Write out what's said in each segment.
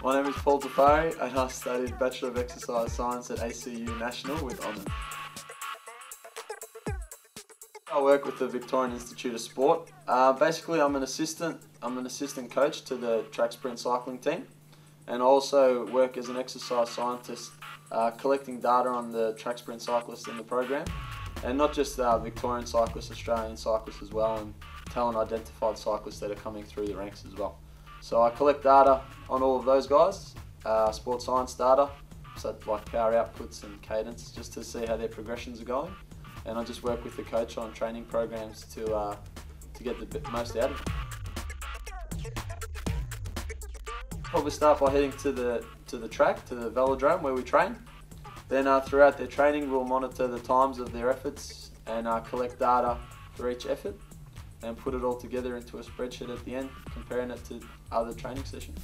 My name is Paul Tafari and I studied Bachelor of Exercise Science at ACU National with honours. I work with the Victorian Institute of Sport. Basically I'm an assistant coach to the track sprint cycling team, and I also work as an exercise scientist collecting data on the track sprint cyclists in the program, and not just Victorian cyclists, Australian cyclists as well, and talent identified cyclists that are coming through the ranks as well. So I collect data on all of those guys, sport science data, so like power outputs and cadence, just to see how their progressions are going. And I just work with the coach on training programs to get the most out of it. Probably start by heading to the track, to the velodrome where we train. Then throughout their training we'll monitor the times of their efforts and collect data for each effort and put it all together into a spreadsheet at the end, comparing it to other training sessions.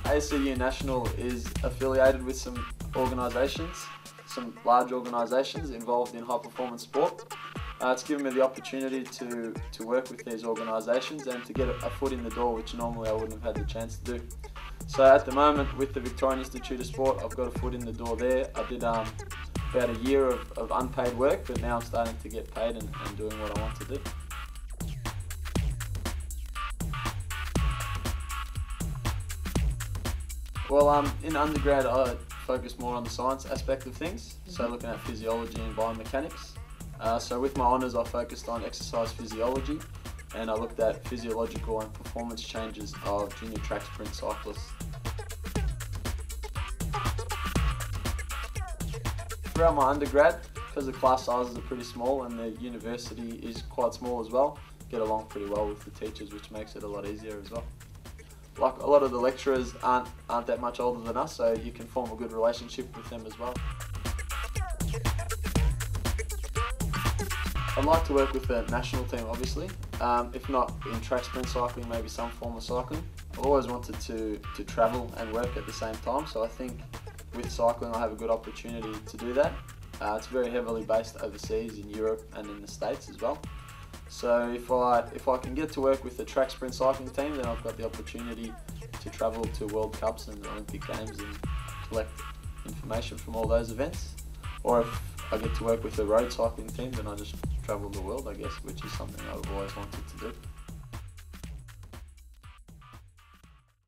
ACU National is affiliated with some organisations, some large organisations involved in high performance sport. It's given me the opportunity to work with these organisations and to get a foot in the door, which normally I wouldn't have had the chance to do. So at the moment with the Victorian Institute of Sport, I've got a foot in the door there. I did about a year of unpaid work, but now I'm starting to get paid and doing what I want to do. Well, in undergrad I focused more on the science aspect of things, so looking at physiology and biomechanics. So with my honours I focused on exercise physiology, and I looked at physiological and performance changes of junior track sprint cyclists. Throughout my undergrad, because the class sizes are pretty small and the university is quite small as well, get along pretty well with the teachers, which makes it a lot easier as well. Like a lot of the lecturers aren't that much older than us, so you can form a good relationship with them as well. I'd like to work with the national team obviously, if not in track sprint cycling, maybe some form of cycling. I've always wanted to travel and work at the same time, so I think with cycling I have a good opportunity to do that. It's very heavily based overseas in Europe and in the States as well. So if I can get to work with the track sprint cycling team, then I've got the opportunity to travel to World Cups and Olympic Games and collect information from all those events. Or if I get to work with the road cycling team, then I just travel the world, I guess, which is something I've always wanted to do.